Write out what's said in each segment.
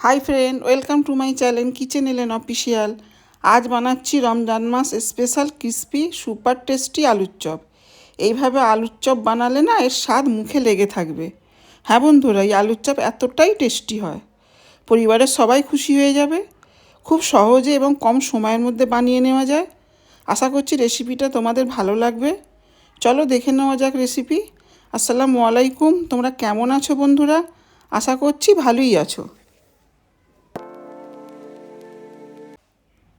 Hi friend, welcome to my channel kitchen এলেন official. আজ বানাচ্ছি রমজান মাস স্পেশাল ক্রিসপি সুপার টেস্টি আলুর চপ। এইভাবে আলুর চপ বানালে না এর স্বাদ মুখে লেগে থাকবে। হ্যাঁ বন্ধুরা, এই আলুর চপ এতটাই টেস্টি হয়, পরিবারের সবাই খুশি হয়ে যাবে। খুব সহজে এবং কম সময়ের মধ্যে বানিয়ে নেওয়া যায়। আশা করছি রেসিপিটা তোমাদের ভালো লাগবে। চলো দেখে নেওয়া যাক রেসিপি। আসসালামু আলাইকুম, তোমরা কেমন আছো বন্ধুরা? আশা করছি ভালোই আছো।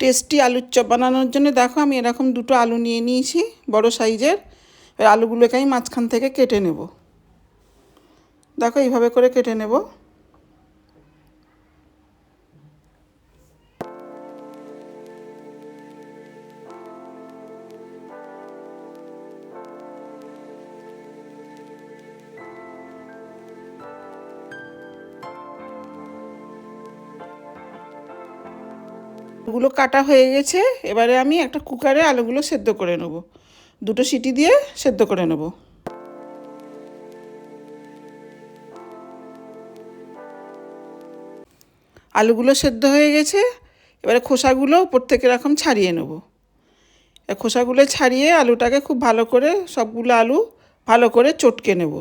টেস্টি আলুর চপ বানানোর জন্য দেখো আমি এরকম দুটো আলু নিয়ে নিয়েছি, বড় সাইজের। ওই আলুগুলোকে আমি মাঝখান থেকে কেটে নেব। দেখো এইভাবে করে কেটে নেব। আলুগুলো কাটা হয়ে গেছে। এবারে আমি একটা কুকারে আলুগুলো সেদ্ধ করে নেব। দুটো সিটি দিয়ে সেদ্ধ করে নেব। আলুগুলো সেদ্ধ হয়ে গেছে। এবারে খোসাগুলো উপর থেকে এরকম ছাড়িয়ে নেব। খোসাগুলো ছাড়িয়ে আলুটাকে খুব ভালো করে সবগুলো আলু ভালো করে চটকে নেব।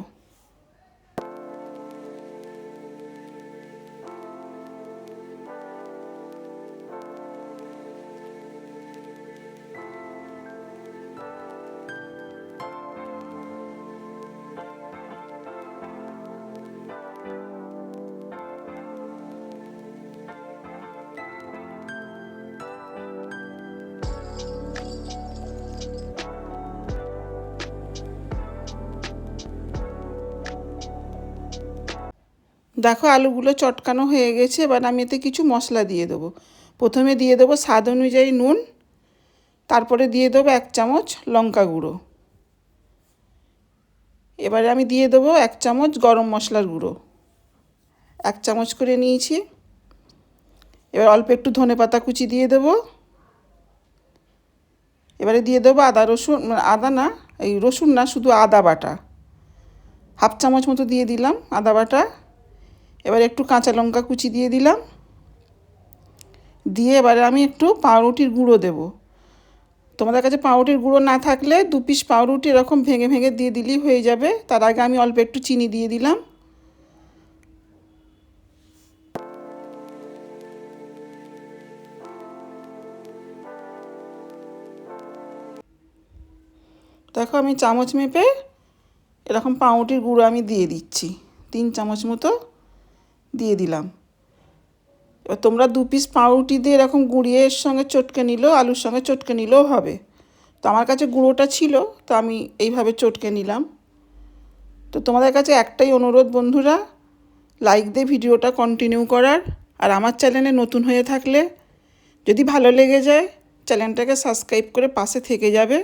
দেখো আলুগুলো চটকানো হয়ে গেছে। এবার আমি এতে কিছু মশলা দিয়ে দেবো। প্রথমে দিয়ে দেবো স্বাদ অনুযায়ী নুন, তারপরে দিয়ে দেবো 1 চামচ লঙ্কা গুঁড়ো। এবারে আমি দিয়ে দেবো 1 চামচ গরম মশলার গুঁড়ো, 1 চামচ করে নিয়েছি। এবার অল্প একটু ধনেপাতা কুচি দিয়ে দেবো। এবারে দিয়ে দেবো আদা রসুন, আদা না, এই রসুন না, শুধু আদা বাটা 1/2 চামচ মতো দিয়ে দিলাম আদা বাটা। এবার একটু কাঁচা লঙ্কা কুচি দিয়ে দিলাম। দিয়ে এবারে আমি একটু পাউরুটির গুঁড়ো দেবো। তোমাদের কাছে পাউরুটির গুঁড়ো না থাকলে 2 পিস পাউরুটি এরকম ভেঙে ভেঙে দিয়ে দিলেই হয়ে যাবে। তার আগে আমি অল্প একটু চিনি দিয়ে দিলাম। দেখো আমি চামচ মেপে এরকম পাউরুটির গুঁড়ো আমি দিয়ে দিচ্ছি, 3 চামচ মতো দিয়ে দিলাম। এবার তোমরা 2 পিস পাউরুটি দিয়ে এরকম গুঁড়িয়ে এর সঙ্গে চটকে নিলেও, আলুর সঙ্গে চটকে নিলেও হবে। তো আমার কাছে গুঁড়োটা ছিল, তো আমি এইভাবে চটকে নিলাম। তো তোমাদের কাছে একটাই অনুরোধ বন্ধুরা, লাইক দিয়ে ভিডিওটা কন্টিনিউ করার। আর আমার চ্যানেলে নতুন হয়ে থাকলে যদি ভালো লেগে যায় চ্যানেলটাকে সাবস্ক্রাইব করে পাশে থেকে যাবে।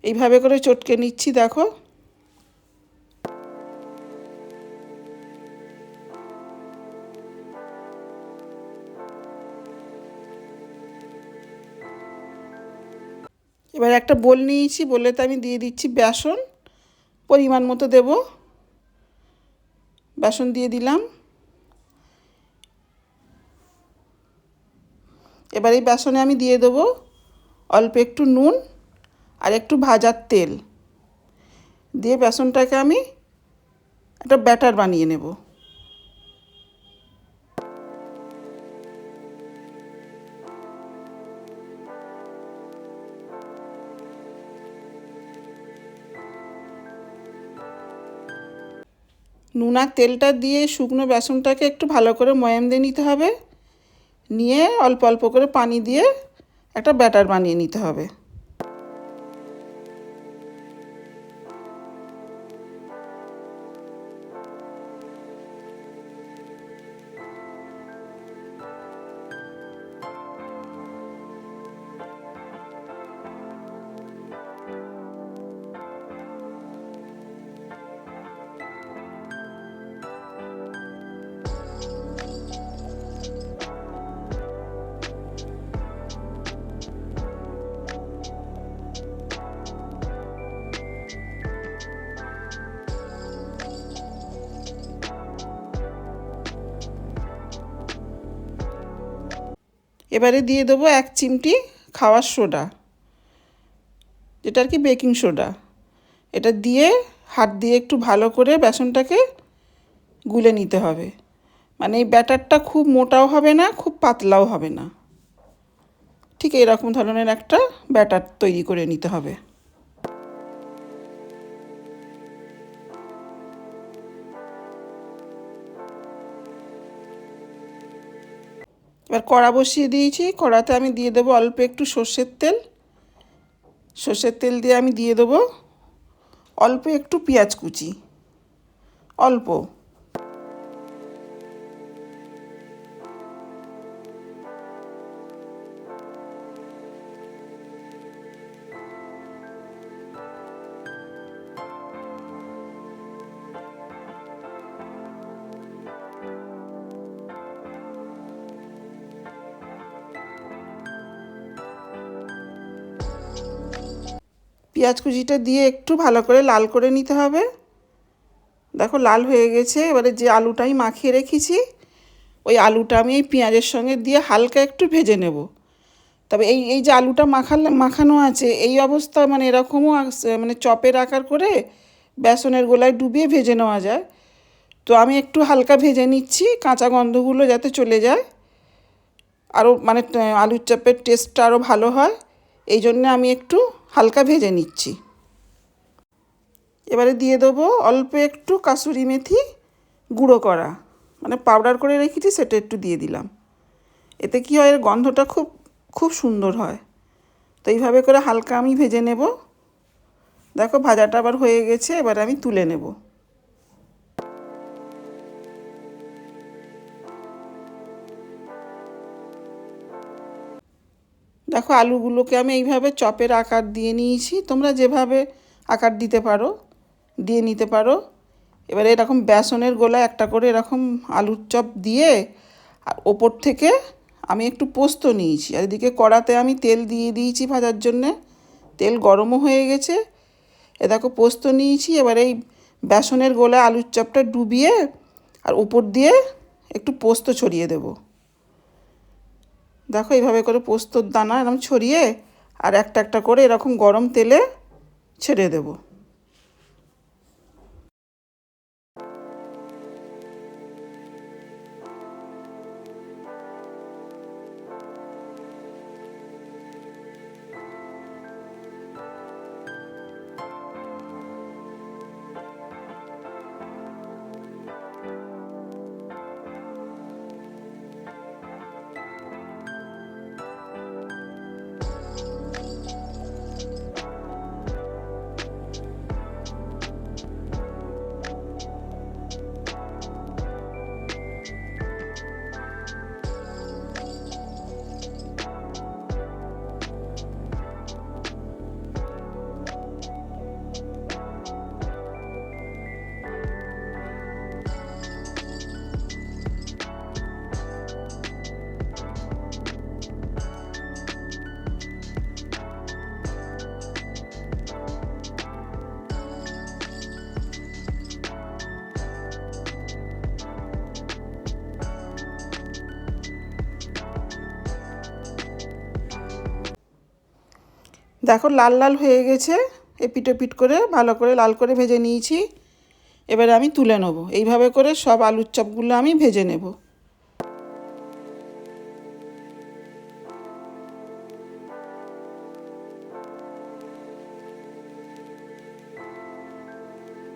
এইভাবে করে চটকে নিচ্ছি দেখো। এবার একটা বোল নিয়েছি, বোলেতে আমি দিয়ে দিচ্ছি বেসন, পরিমাণ মতো দেব। বেসন দিয়ে দিলাম। এবার এই বেসনে আমি দিয়ে দেবো অল্প একটু নুন আর একটু ভাজার তেল দিয়ে বেসনটাকে আমি একটা ব্যাটার বানিয়ে নেব। নুন আর তেলটা দিয়ে শুকনো বেসনটাকে একটু ভালো করে ময়াম দিয়ে নিতে হবে। নিয়ে অল্প অল্প করে পানি দিয়ে একটা ব্যাটার বানিয়ে নিতে হবে। এবারে দিয়ে দেবো 1 চিমটি খাওয়ার সোডা, যেটা আর কি বেকিং সোডা। এটা দিয়ে হাত দিয়ে একটু ভালো করে বেসনটাকে গুলে নিতে হবে। মানে এই ব্যাটারটা খুব মোটাও হবে না, খুব পাতলাও হবে না, ঠিক এরকম ধরনের একটা ব্যাটার তৈরি করে নিতে হবে। এবার কড়া বসিয়ে দিয়েছি, কড়াতে আমি দিয়ে দেবো অল্প একটু সর্ষের তেল। সর্ষের তেল দিয়ে আমি দিয়ে দেবো অল্প একটু পেঁয়াজ কুচি, অল্প। পেঁয়াজ কুচিটা দিয়ে একটু ভালো করে লাল করে নিতে হবে। দেখো লাল হয়ে গেছে। এবারে যে আলুটা আমি মাখিয়ে রেখেছি, ওই আলুটা আমি এই পেঁয়াজের সঙ্গে দিয়ে হালকা একটু ভেজে নেব। তবে এই এই যে আলুটা মাখানো আছে, এই অবস্থা মানে এরকমও মানে চপের আকার করে বেসনের গোলায় ডুবিয়ে ভেজে নেওয়া যায়। তো আমি একটু হালকা ভেজে নিচ্ছি, কাঁচা গন্ধগুলো যাতে চলে যায়, আরও মানে আলুর চপের টেস্টটা আরও ভালো হয়, এই জন্য আমি একটু হালকা ভেজে নিচ্ছি। এবারে দিয়ে দেবো অল্প একটু কাসুরি মেথি গুঁড়ো করা, মানে পাউডার করে রেখেছি, সেটা একটু দিয়ে দিলাম। এতে কী হয়, এর গন্ধটা খুব খুব সুন্দর হয়। তো এইভাবে করে হালকা আমি ভেজে নেব। দেখো ভাজাটা আবার হয়ে গেছে, এবার আমি তুলে নেব। দেখো আলুগুলোকে আমি এইভাবে চপের আকার দিয়ে নিয়েছি, তোমরা যেভাবে আকার দিতে পারো দিয়ে নিতে পারো। এবারে এরকম বেসনের গোলায় একটা করে এরকম আলুর চপ দিয়ে, আর ওপর থেকে আমি একটু পোস্ত নিয়েছি, আর এদিকে কড়াতে আমি তেল দিয়ে দিয়েছি ভাজার জন্যে। তেল গরমও হয়ে গেছে। এ দেখো পোস্ত নিয়েছি। এবার এই বেসনের গোলায় আলুর চপটা ডুবিয়ে আর উপর দিয়ে একটু পোস্ত ছড়িয়ে দেব। দেখো এইভাবে করে পোস্তর দানা এরকম ছড়িয়ে আর একটা একটা করে এরকম গরম তেলে ছেড়ে দেব। দেখো লাল লাল হয়ে গেছে, এপিট ওপিট করে ভালো করে লাল করে ভেজে নিয়েছি। এবারে আমি তুলে নেব। এইভাবে করে সব আলুর চপগুলো আমি ভেজে নেব।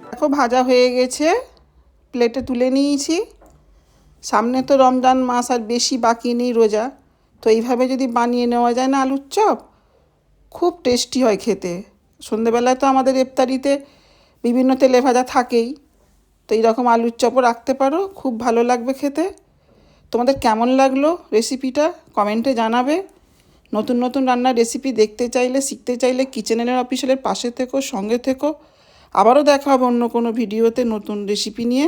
দেখো ভাজা হয়ে গেছে, প্লেটে তুলে নিয়েছি। সামনে তো রমজান মাস, আর বেশি বাকি নেই রোজা। তো এইভাবে যদি বানিয়ে নেওয়া যায় না আলুর চপ, খুব টেস্টি হয় খেতে। সন্ধেবেলায় তো আমাদের ইফতারিতে বিভিন্ন তেলে ভাজা থাকেই, তো এইরকম আলুর চপও রাখতে পারো, খুব ভালো লাগবে খেতে। তোমাদের কেমন লাগলো রেসিপিটা কমেন্টে জানাবে। নতুন নতুন রান্নার রেসিপি দেখতে চাইলে, শিখতে চাইলে কিচেনের অফিসিয়ালের পাশে থেকো, সঙ্গে থেকো। আবারও দেখা হবে অন্য কোনো ভিডিওতে নতুন রেসিপি নিয়ে।